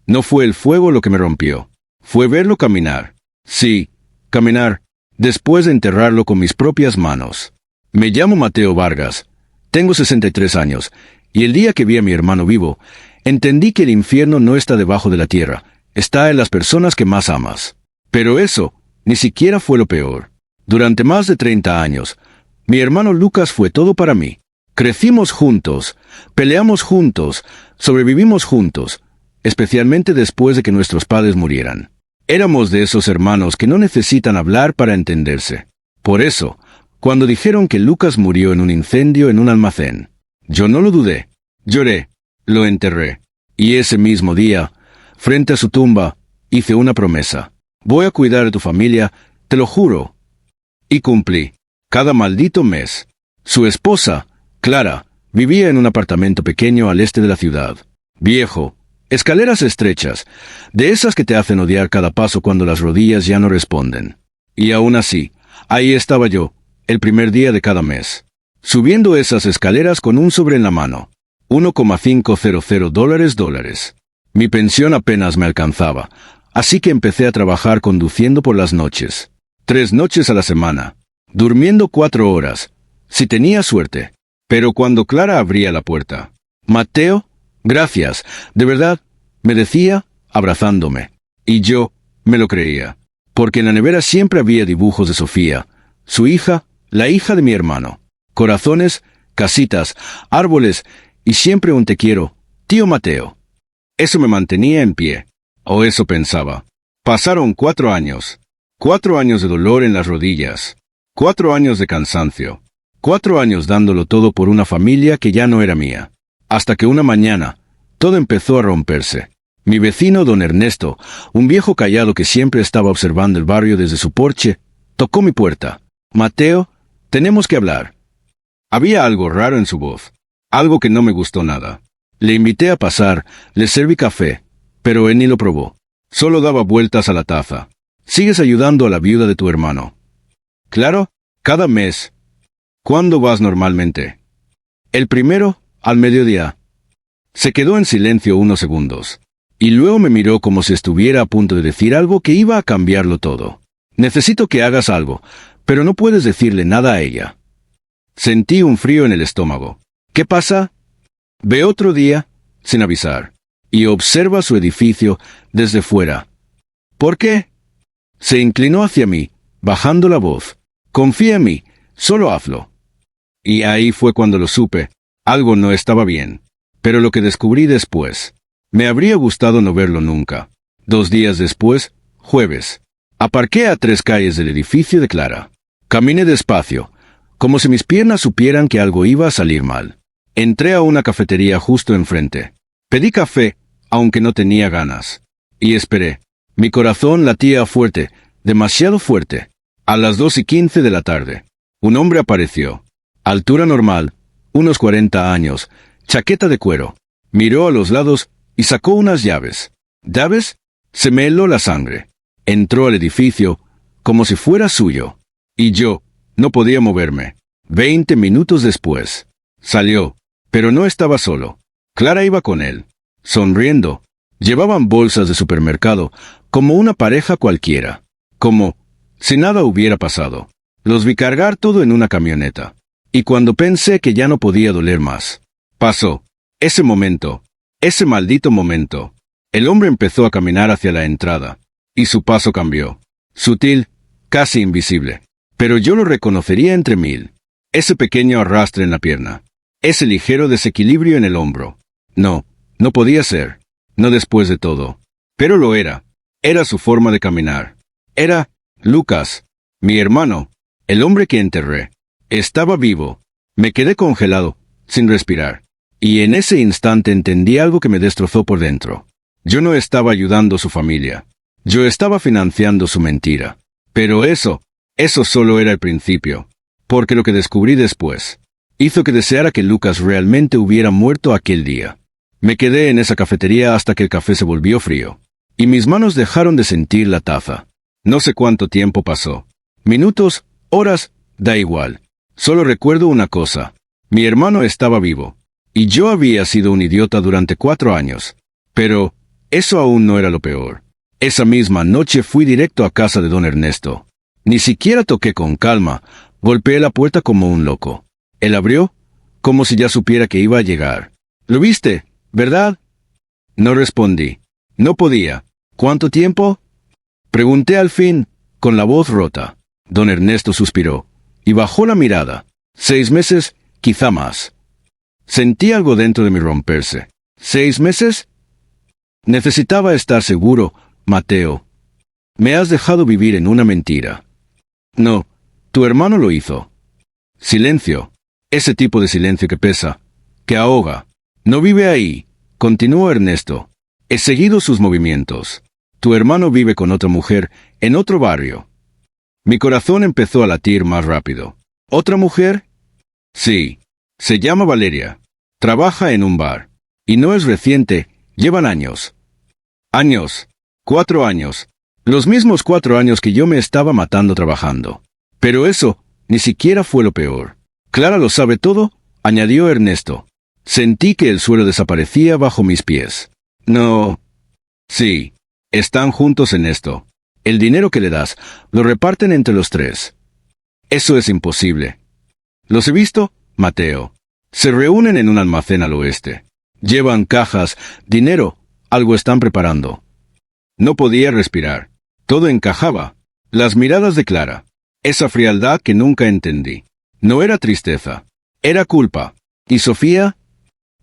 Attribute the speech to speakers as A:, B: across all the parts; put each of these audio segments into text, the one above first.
A: No fue el fuego lo que me rompió. Fue verlo caminar. Sí, caminar, después de enterrarlo con mis propias manos. Me llamo Mateo Vargas. Tengo 63 años, y el día que vi a mi hermano vivo, entendí que el infierno no está debajo de la tierra, está en las personas que más amas. Pero eso, ni siquiera fue lo peor. Durante más de 30 años, mi hermano Lucas fue todo para mí. Crecimos juntos, peleamos juntos, sobrevivimos juntos, especialmente después de que nuestros padres murieran. Éramos de esos hermanos que no necesitan hablar para entenderse. Por eso, cuando dijeron que Lucas murió en un incendio en un almacén, yo no lo dudé. Lloré, lo enterré. Y ese mismo día, frente a su tumba, hice una promesa. Voy a cuidar de tu familia, te lo juro. Y cumplí. Cada maldito mes. Su esposa, Clara, vivía en un apartamento pequeño al este de la ciudad. Viejo, escaleras estrechas, de esas que te hacen odiar cada paso cuando las rodillas ya no responden. Y aún así, ahí estaba yo, el primer día de cada mes, subiendo esas escaleras con un sobre en la mano. $1,500. Mi pensión apenas me alcanzaba, así que empecé a trabajar conduciendo por las noches. 3 noches a la semana, durmiendo 4 horas, si tenía suerte. Pero cuando Clara abría la puerta, Mateo, gracias, de verdad, me decía, abrazándome. Y yo, me lo creía. Porque en la nevera siempre había dibujos de Sofía, su hija, la hija de mi hermano. Corazones, casitas, árboles, y siempre un te quiero, tío Mateo. Eso me mantenía en pie. O eso pensaba. Pasaron 4 años. 4 años de dolor en las rodillas. 4 años de cansancio. 4 años dándolo todo por una familia que ya no era mía. Hasta que una mañana, todo empezó a romperse. Mi vecino don Ernesto, un viejo callado que siempre estaba observando el barrio desde su porche, tocó mi puerta. Mateo, tenemos que hablar. Había algo raro en su voz. Algo que no me gustó nada. Le invité a pasar, le serví café, pero él ni lo probó. Solo daba vueltas a la taza. ¿Sigues ayudando a la viuda de tu hermano? Claro, cada mes. ¿Cuándo vas normalmente? El primero, al mediodía. Se quedó en silencio unos segundos, y luego me miró como si estuviera a punto de decir algo que iba a cambiarlo todo. Necesito que hagas algo, pero no puedes decirle nada a ella. Sentí un frío en el estómago. ¿Qué pasa? Ve otro día, sin avisar, y observa su edificio desde fuera. ¿Por qué? Se inclinó hacia mí, bajando la voz. Confía en mí, solo hazlo. Y ahí fue cuando lo supe. Algo no estaba bien. Pero lo que descubrí después. Me habría gustado no verlo nunca. 2 días después, jueves. Aparqué a 3 calles del edificio de Clara. Caminé despacio, como si mis piernas supieran que algo iba a salir mal. Entré a una cafetería justo enfrente. Pedí café, aunque no tenía ganas. Y esperé. Mi corazón latía fuerte, demasiado fuerte. A las 2:15 de la tarde. Un hombre apareció. Altura normal, unos 40 años, chaqueta de cuero. Miró a los lados y sacó unas llaves. ¿Llaves? Se me heló la sangre. Entró al edificio, como si fuera suyo. Y yo, no podía moverme. 20 minutos después. Salió, pero no estaba solo. Clara iba con él. Sonriendo. Llevaban bolsas de supermercado, como una pareja cualquiera. Como si nada hubiera pasado. Los vi cargar todo en una camioneta. Y cuando pensé que ya no podía doler más, pasó. Ese momento. Ese maldito momento. El hombre empezó a caminar hacia la entrada. Y su paso cambió. Sutil, casi invisible. Pero yo lo reconocería entre 1000. Ese pequeño arrastre en la pierna. Ese ligero desequilibrio en el hombro. No, no podía ser. No después de todo. Pero lo era. Era su forma de caminar. Era Lucas, mi hermano, el hombre que enterré. Estaba vivo. Me quedé congelado, sin respirar. Y en ese instante entendí algo que me destrozó por dentro. Yo no estaba ayudando a su familia. Yo estaba financiando su mentira. Pero eso solo era el principio. Porque lo que descubrí después hizo que deseara que Lucas realmente hubiera muerto aquel día. Me quedé en esa cafetería hasta que el café se volvió frío. Y mis manos dejaron de sentir la taza. No sé cuánto tiempo pasó. Minutos, horas, da igual. Solo recuerdo una cosa. Mi hermano estaba vivo. Y yo había sido un idiota durante 4 años. Pero Eso aún no era lo peor. Esa misma noche fui directo a casa de don Ernesto. Ni siquiera toqué con calma, golpeé la puerta como un loco. Él abrió, como si ya supiera que iba a llegar. «¿Lo viste, verdad?» No respondí. No podía. «¿Cuánto tiempo?» Pregunté al fin, con la voz rota. Don Ernesto suspiró y bajó la mirada. 6 meses, quizá más. Sentí algo dentro de mí romperse. ¿6 meses? Necesitaba estar seguro, Mateo. Me has dejado vivir en una mentira. No, tu hermano lo hizo. Silencio. Ese tipo de silencio que pesa, que ahoga. No vive ahí, continuó Ernesto. He seguido sus movimientos. Tu hermano vive con otra mujer, en otro barrio. Mi corazón empezó a latir más rápido. ¿Otra mujer? Sí. Se llama Valeria. Trabaja en un bar. Y no es reciente, llevan años. Años. 4 años. Los mismos 4 años que yo me estaba matando trabajando. Pero eso, ni siquiera fue lo peor. Clara lo sabe todo, añadió Ernesto. Sentí que el suelo desaparecía bajo mis pies. No. Sí. Están juntos en esto. El dinero que le das, lo reparten entre los 3. Eso es imposible. ¿Los he visto, Mateo? Se reúnen en un almacén al oeste. Llevan cajas, dinero, algo están preparando. No podía respirar. Todo encajaba. Las miradas de Clara. Esa frialdad que nunca entendí. No era tristeza. Era culpa. ¿Y Sofía?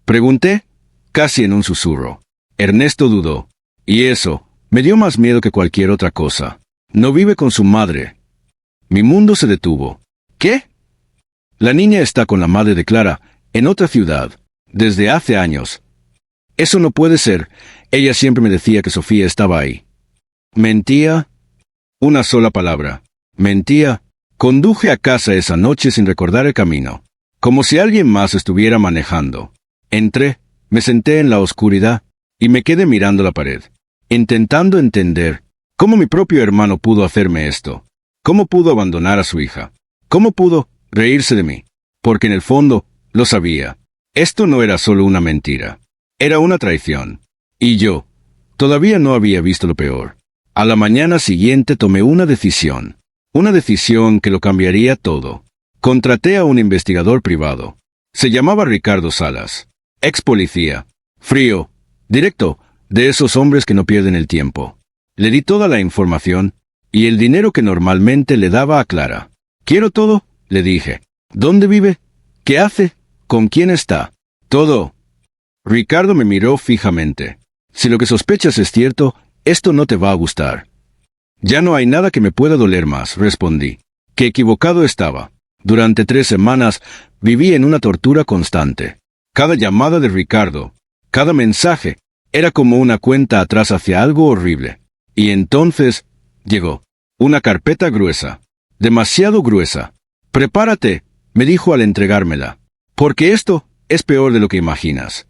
A: Pregunté, casi en un susurro. Ernesto dudó. Y eso, me dio más miedo que cualquier otra cosa. No vive con su madre. Mi mundo se detuvo. ¿Qué? La niña está con la madre de Clara, en otra ciudad, desde hace años. Eso no puede ser. Ella siempre me decía que Sofía estaba ahí. ¿Mentía? Una sola palabra. Mentía. Conduje a casa esa noche sin recordar el camino, como si alguien más estuviera manejando. Entré, me senté en la oscuridad, y me quedé mirando la pared, intentando entender cómo mi propio hermano pudo hacerme esto, cómo pudo abandonar a su hija, cómo pudo reírse de mí, porque en el fondo, lo sabía. Esto no era solo una mentira, era una traición. Y yo, todavía no había visto lo peor. A la mañana siguiente tomé una decisión que lo cambiaría todo. Contraté a un investigador privado. Se llamaba Ricardo Salas, ex policía, frío, directo, de esos hombres que no pierden el tiempo. Le di toda la información y el dinero que normalmente le daba a Clara. «Quiero todo», le dije. «¿Dónde vive? ¿Qué hace? ¿Con quién está? Todo». Ricardo me miró fijamente. «Si lo que sospechas es cierto, esto no te va a gustar». «Ya no hay nada que me pueda doler más», respondí. «Qué equivocado estaba. Durante 3 semanas viví en una tortura constante. Cada llamada de Ricardo, cada mensaje, era como una cuenta atrás hacia algo horrible. Y entonces llegó una carpeta gruesa, demasiado gruesa. «Prepárate», me dijo al entregármela, «porque esto es peor de lo que imaginas».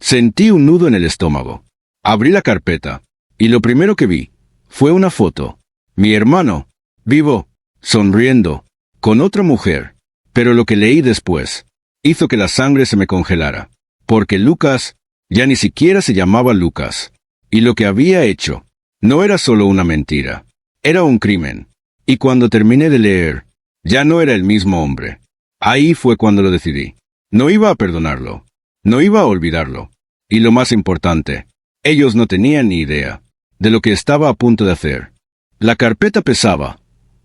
A: Sentí un nudo en el estómago. Abrí la carpeta, y lo primero que vi fue una foto. Mi hermano, vivo, sonriendo, con otra mujer. Pero lo que leí después hizo que la sangre se me congelara, porque Lucas ya ni siquiera se llamaba Lucas. Y lo que había hecho no era solo una mentira, era un crimen. Y cuando terminé de leer, ya no era el mismo hombre. Ahí fue cuando lo decidí. No iba a perdonarlo, no iba a olvidarlo. Y lo más importante, ellos no tenían ni idea de lo que estaba a punto de hacer. La carpeta pesaba,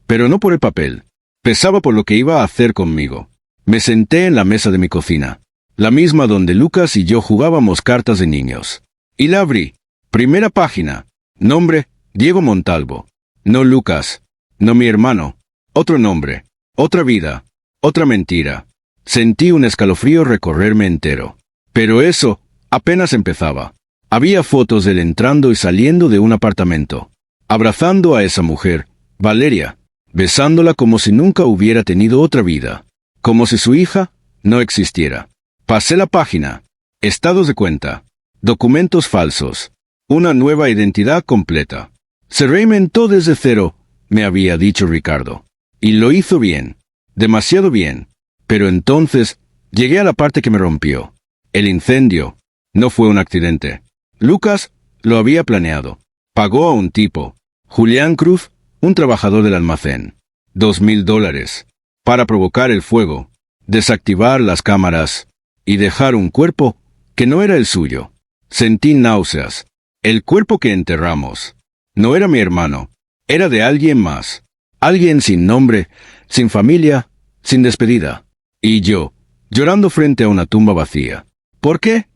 A: pero no por el papel. Pesaba por lo que iba a hacer conmigo. Me senté en la mesa de mi cocina, la misma donde Lucas y yo jugábamos cartas de niños. Y la abrí. Primera página. Nombre, Diego Montalvo. No Lucas. No mi hermano. Otro nombre. Otra vida. Otra mentira. Sentí un escalofrío recorrerme entero. Pero eso apenas empezaba. Había fotos de él entrando y saliendo de un apartamento, abrazando a esa mujer, Valeria, besándola como si nunca hubiera tenido otra vida, como si su hija no existiera. Pasé la página. Estados de cuenta. Documentos falsos. Una nueva identidad completa. Se reinventó desde cero, me había dicho Ricardo. Y lo hizo bien. Demasiado bien. Pero entonces llegué a la parte que me rompió. El incendio. No fue un accidente. Lucas Lo había planeado. Pagó a un tipo, Julián Cruz, un trabajador del almacén, $2,000, para provocar el fuego, desactivar las cámaras y dejar un cuerpo que no era el suyo. Sentí náuseas. El cuerpo que enterramos no era mi hermano, era de alguien más. Alguien sin nombre, sin familia, sin despedida. Y yo, llorando frente a una tumba vacía. ¿Por qué?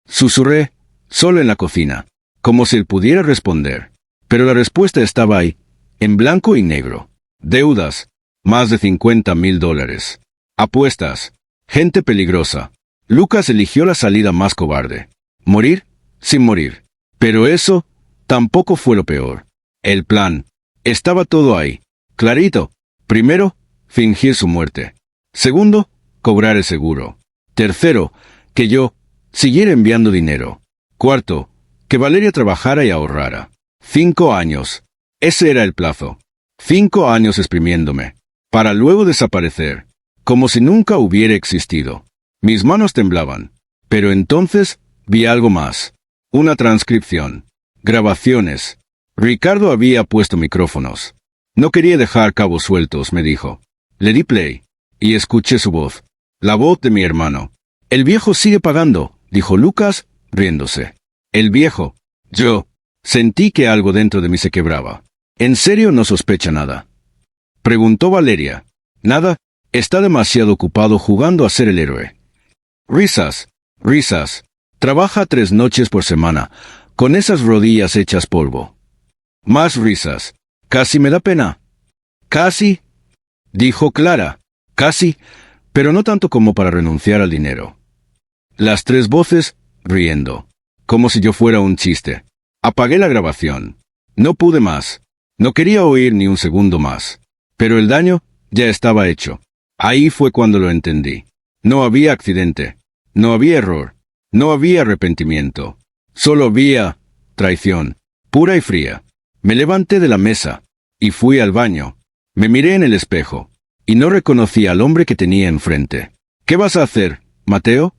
A: Susurré, solo en la cocina, como si él pudiera responder. Pero la respuesta estaba ahí, en blanco y negro. Deudas, más de $50,000. Apuestas, gente peligrosa. Lucas eligió la salida más cobarde. Morir sin morir. Pero eso tampoco fue lo peor. El plan. Estaba todo ahí. Clarito. Primero, fingir su muerte. Segundo, cobrar el seguro. Tercero, que yo siguiera enviando dinero. Cuarto, que Valeria trabajara y ahorrara. 5 años. Ese era el plazo. 5 años exprimiéndome. Para luego desaparecer. Como si nunca hubiera existido. Mis manos temblaban. Pero entonces vi algo más. Una transcripción. Grabaciones. Ricardo había puesto micrófonos. No quería dejar cabos sueltos, me dijo. Le di play. Y escuché su voz. La voz de mi hermano. El viejo sigue pagando, dijo Lucas, riéndose. El viejo. Yo. Sentí que algo dentro de mí se quebraba. ¿En serio no sospecha nada? Preguntó Valeria. Nada, está demasiado ocupado jugando a ser el héroe. Risas, risas. Trabaja 3 noches por semana, con esas rodillas hechas polvo. Más risas. Casi me da pena. Casi, dijo Clara. Casi, pero no tanto como para renunciar al dinero. Las 3 voces, riendo. Como si yo fuera un chiste. Apagué la grabación. No pude más. No quería oír ni un segundo más. Pero el daño ya estaba hecho. Ahí fue cuando lo entendí. No había accidente. No había error. No había arrepentimiento. Solo había traición, pura y fría. Me levanté de la mesa y fui al baño. Me miré en el espejo y no reconocí al hombre que tenía enfrente. ¿Qué vas a hacer, Mateo?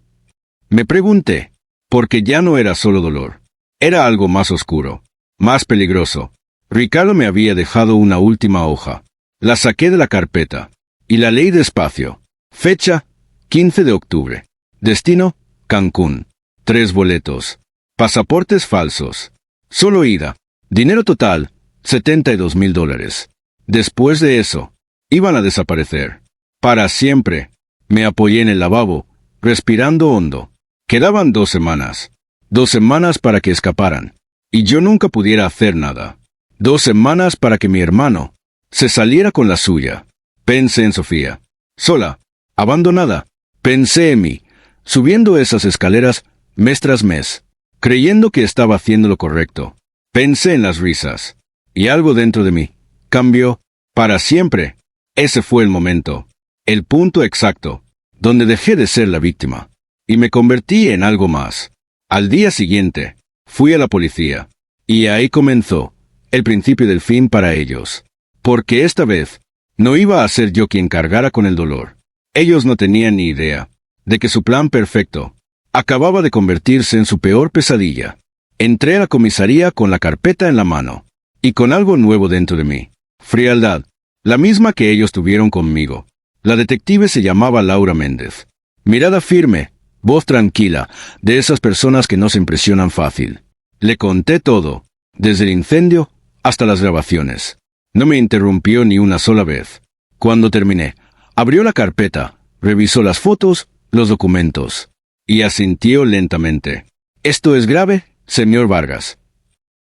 A: Me pregunté, porque ya no era solo dolor. Era algo más oscuro, más peligroso. Ricardo me había dejado una última hoja. La saqué de la carpeta y la leí despacio. Fecha, 15 de octubre. Destino, Cancún. 3 boletos. Pasaportes falsos. Solo ida. Dinero total, $72,000. Después de eso, iban a desaparecer. Para siempre. Me apoyé en el lavabo, respirando hondo. Quedaban 2 semanas. 2 semanas para que escaparan. Y yo nunca pudiera hacer nada. 2 semanas para que mi hermano se saliera con la suya. Pensé en Sofía. Sola. Abandonada. Pensé en mí. Subiendo esas escaleras mes tras mes. Creyendo que estaba haciendo lo correcto. Pensé en las risas. Y algo dentro de mí cambió. Para siempre. Ese fue el momento. El punto exacto. Donde dejé de ser la víctima. Y me convertí en algo más. Al día siguiente, fui a la policía. Y ahí comenzó el principio del fin para ellos. Porque esta vez, no iba a ser yo quien cargara con el dolor. Ellos no tenían ni idea de que su plan perfecto acababa de convertirse en su peor pesadilla. Entré a la comisaría con la carpeta en la mano, y con algo nuevo dentro de mí. Frialdad, la misma que ellos tuvieron conmigo. La detective se llamaba Laura Méndez. Mirada firme, voz tranquila, de esas personas que no se impresionan fácil. Le conté todo, desde el incendio hasta las grabaciones. No me interrumpió ni una sola vez. Cuando terminé, abrió la carpeta, revisó las fotos, los documentos, y asintió lentamente. «Esto es grave, señor Vargas».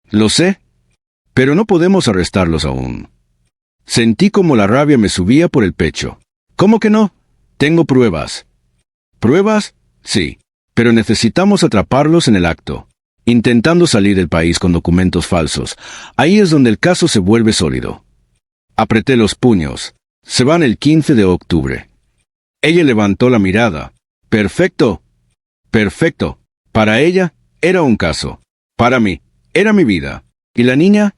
A: «Lo sé, pero no podemos arrestarlos aún». Sentí como la rabia me subía por el pecho. «¿Cómo que no? Tengo pruebas». «¿Pruebas? Sí, pero necesitamos atraparlos en el acto. Intentando salir del país con documentos falsos. Ahí es donde el caso se vuelve sólido». Apreté los puños. «Se van el 15 de octubre». Ella levantó la mirada. «Perfecto. Perfecto. Para ella, era un caso. Para mí, era mi vida. ¿Y la niña?».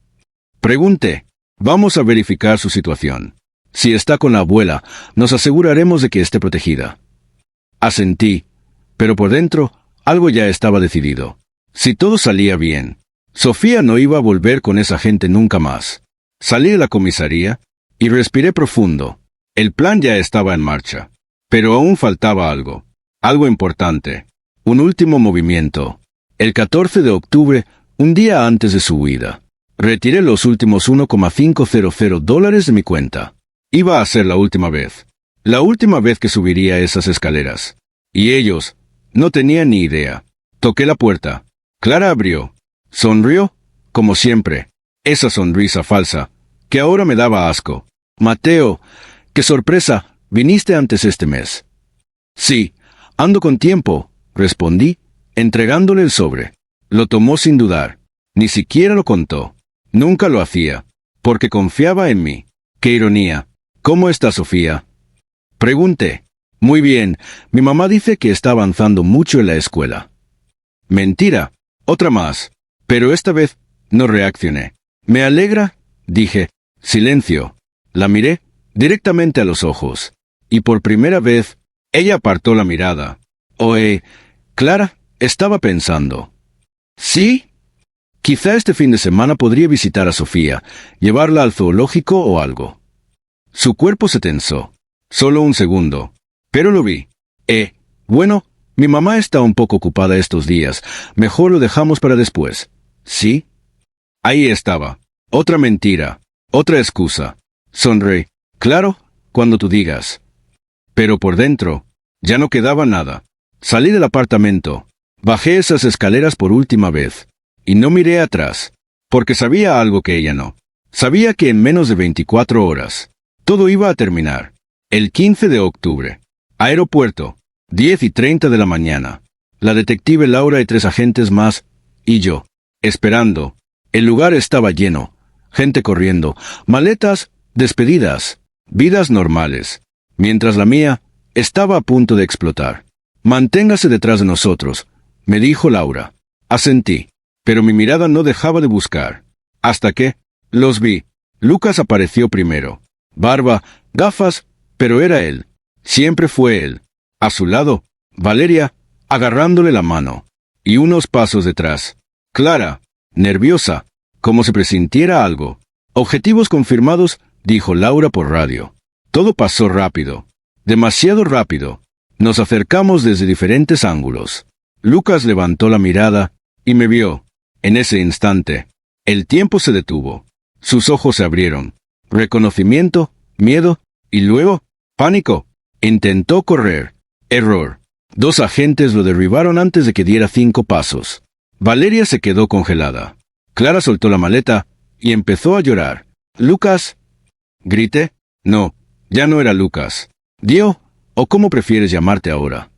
A: Pregunté. «Vamos a verificar su situación. Si está con la abuela, nos aseguraremos de que esté protegida». Asentí, pero por dentro, algo ya estaba decidido. Si todo salía bien, Sofía no iba a volver con esa gente nunca más. Salí de la comisaría y respiré profundo. El plan ya estaba en marcha. Pero aún faltaba algo. Algo importante. Un último movimiento. El 14 de octubre, un día antes de su huida, retiré los últimos $1,500 de mi cuenta. Iba a ser la última vez. La última vez que subiría esas escaleras. Y ellos no tenían ni idea. Toqué la puerta. Clara abrió. Sonrió, como siempre. Esa sonrisa falsa, que ahora me daba asco. Mateo, qué sorpresa, viniste antes este mes. Sí, ando con tiempo, respondí, entregándole el sobre. Lo tomó sin dudar. Ni siquiera lo contó. Nunca lo hacía, porque confiaba en mí. Qué ironía. ¿Cómo está Sofía? Pregunté. Muy bien, mi mamá dice que está avanzando mucho en la escuela. Mentira. Otra más. Pero esta vez no reaccioné. Me alegra, dije. Silencio. La miré directamente a los ojos. Y por primera vez, ella apartó la mirada. Oye, Clara, estaba pensando. ¿Sí? Quizá este fin de semana podría visitar a Sofía, llevarla al zoológico o algo. Su cuerpo se tensó. Solo un segundo. Pero lo vi. Bueno, mi mamá está un poco ocupada estos días. Mejor lo dejamos para después. ¿Sí? Ahí estaba. Otra mentira. Otra excusa. Sonreí. Claro, cuando tú digas. Pero por dentro, ya no quedaba nada. Salí del apartamento. Bajé esas escaleras por última vez. Y no miré atrás. Porque sabía algo que ella no. Sabía que en menos de 24 horas, todo iba a terminar. El 15 de octubre. Aeropuerto. 10:30 de la mañana. La detective Laura y 3 agentes más, y yo, esperando. El lugar estaba lleno. Gente corriendo. Maletas, despedidas. Vidas normales. Mientras la mía estaba a punto de explotar. Manténgase detrás de nosotros, me dijo Laura. Asentí. Pero mi mirada no dejaba de buscar. Hasta que los vi. Lucas apareció primero. Barba, gafas, pero era él. Siempre fue él. A su lado, Valeria, agarrándole la mano. Y unos pasos detrás, Clara, nerviosa, como si presintiera algo. Objetivos confirmados, dijo Laura por radio. Todo pasó rápido. Demasiado rápido. Nos acercamos desde diferentes ángulos. Lucas levantó la mirada y me vio. En ese instante, el tiempo se detuvo. Sus ojos se abrieron. Reconocimiento, miedo, y luego, pánico. Intentó correr. Error. 2 agentes lo derribaron antes de que diera 5 pasos. Valeria se quedó congelada. Clara soltó la maleta y empezó a llorar. «Lucas». Grité. No, ya no era Lucas. «Dio, o cómo prefieres llamarte ahora».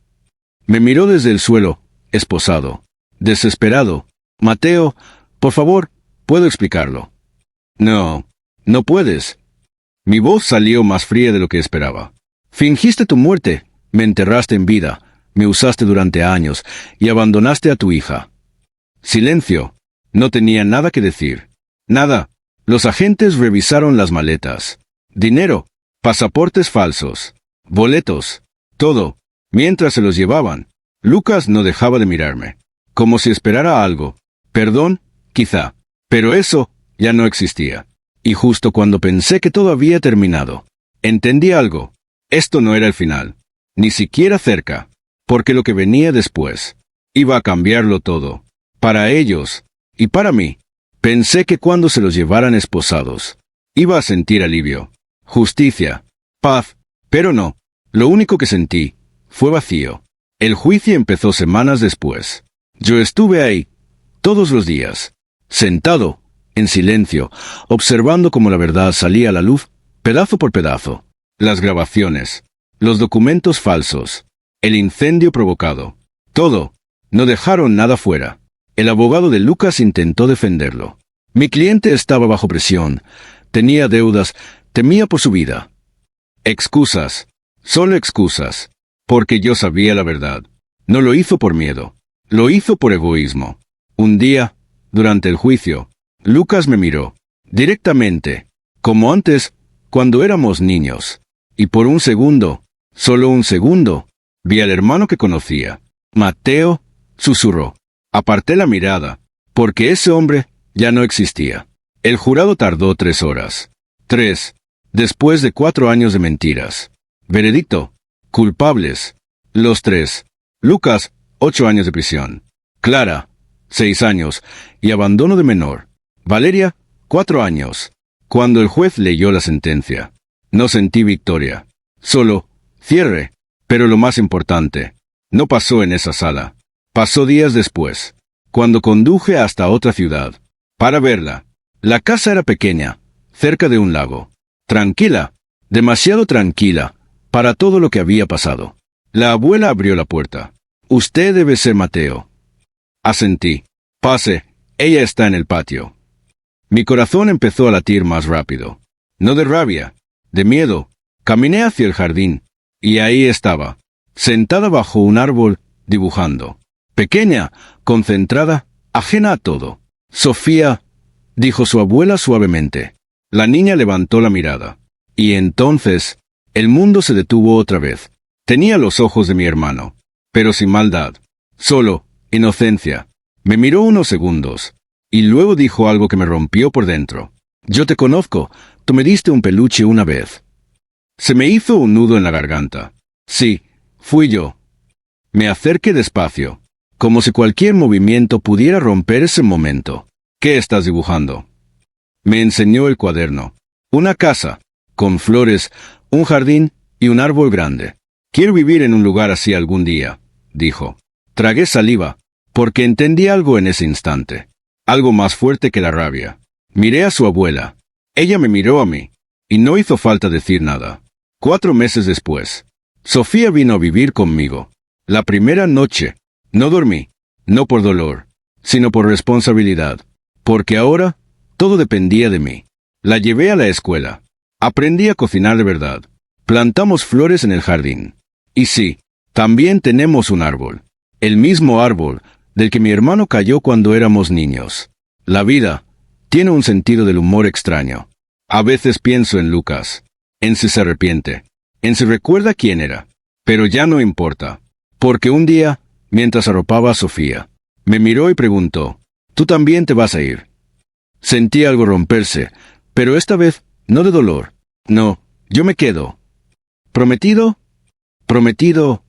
A: Me miró desde el suelo, esposado. Desesperado. «Mateo, por favor, ¿puedo explicarlo?» «No, no puedes». Mi voz salió más fría de lo que esperaba. «Fingiste tu muerte, me enterraste en vida, me usaste durante años y abandonaste a tu hija». Silencio. No tenía nada que decir. Nada. Los agentes revisaron las maletas. Dinero, pasaportes falsos, boletos, todo. Mientras se los llevaban, Lucas no dejaba de mirarme, como si esperara algo. Perdón, quizá. Pero eso ya no existía. Y justo cuando pensé que todo había terminado, entendí algo. Esto no era el final. Ni siquiera cerca. Porque lo que venía después iba a cambiarlo todo. Para ellos. Y para mí. Pensé que cuando se los llevaran esposados, iba a sentir alivio, justicia, paz. Pero no. Lo único que sentí fue vacío. El juicio empezó semanas después. Yo estuve ahí, todos los días, sentado, en silencio, observando cómo la verdad salía a la luz, pedazo por pedazo. Las grabaciones, los documentos falsos, el incendio provocado. Todo. No dejaron nada fuera. El abogado de Lucas intentó defenderlo. Mi cliente estaba bajo presión. Tenía deudas. Temía por su vida. Excusas. Solo excusas. Porque yo sabía la verdad. No lo hizo por miedo. Lo hizo por egoísmo. Un día, durante el juicio, Lucas me miró. Directamente. Como antes, cuando éramos niños. Y por un segundo, solo un segundo, vi al hermano que conocía. Mateo, susurró. Aparté la mirada. porque ese hombre ya no existía. El jurado tardó 3 horas. 3. Después de 4 años de mentiras. Veredicto. Culpables. Los 3. Lucas, 8 años de prisión. Clara, 6 años, y abandono de menor. Valeria, 4 años. Cuando el juez leyó la sentencia, no sentí victoria. Solo, cierre. Pero lo más importante, no pasó en esa sala. Pasó días después, cuando conduje hasta otra ciudad, para verla. La casa era pequeña, cerca de un lago. Tranquila, demasiado tranquila, para todo lo que había pasado. La abuela abrió la puerta. «Usted debe ser Mateo». Asentí. «Pase, ella está en el patio». Mi corazón empezó a latir más rápido. No de rabia, de miedo. Caminé hacia el jardín, y ahí estaba, sentada bajo un árbol, dibujando. Pequeña, concentrada, ajena a todo. «Sofía», dijo su abuela suavemente. La niña levantó la mirada. Y entonces, el mundo se detuvo otra vez. Tenía los ojos de mi hermano, pero sin maldad. Solo, inocencia. Me miró unos segundos, y luego dijo algo que me rompió por dentro. «Yo te conozco, tú me diste un peluche una vez». Se me hizo un nudo en la garganta. Sí, fui yo. Me acerqué despacio, como si cualquier movimiento pudiera romper ese momento. «¿Qué estás dibujando?» Me enseñó el cuaderno. Una casa, con flores, un jardín y un árbol grande. «Quiero vivir en un lugar así algún día», dijo. Tragué saliva, porque entendí algo en ese instante. Algo más fuerte que la rabia. Miré a su abuela. Ella me miró a mí, y no hizo falta decir nada. 4 meses después, Sofía vino a vivir conmigo. La primera noche, no dormí, no por dolor, sino por responsabilidad, porque ahora todo dependía de mí. La llevé a la escuela. Aprendí a cocinar de verdad. Plantamos flores en el jardín. Y sí, también tenemos un árbol. El mismo árbol del que mi hermano cayó cuando éramos niños. La vida tiene un sentido del humor extraño. A veces pienso en Lucas, en si se arrepiente, en si recuerda quién era. Pero ya no importa, porque un día, mientras arropaba a Sofía, me miró y preguntó, «¿Tú también te vas a ir?» Sentí algo romperse, pero esta vez no de dolor. No, yo me quedo. ¿Prometido? Prometido.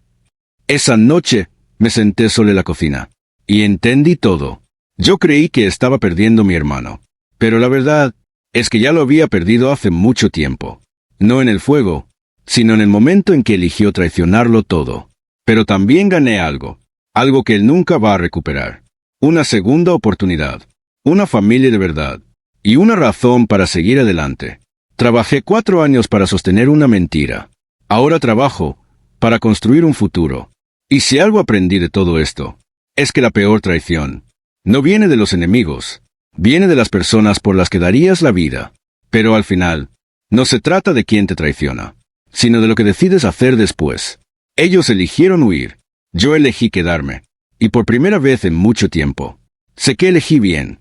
A: Esa noche me senté solo en la cocina, y entendí todo. Yo creí que estaba perdiendo a mi hermano, pero la verdad es que ya lo había perdido hace mucho tiempo. No en el fuego, sino en el momento en que eligió traicionarlo todo. Pero también gané algo que él nunca va a recuperar. Una segunda oportunidad, una familia de verdad, y una razón para seguir adelante. Trabajé 4 años para sostener una mentira. Ahora trabajo para construir un futuro. Y si algo aprendí de todo esto, es que la peor traición no viene de los enemigos, viene de las personas por las que darías la vida. Pero al final, no se trata de quién te traiciona, sino de lo que decides hacer después. Ellos eligieron huir, yo elegí quedarme, y por primera vez en mucho tiempo, sé que elegí bien.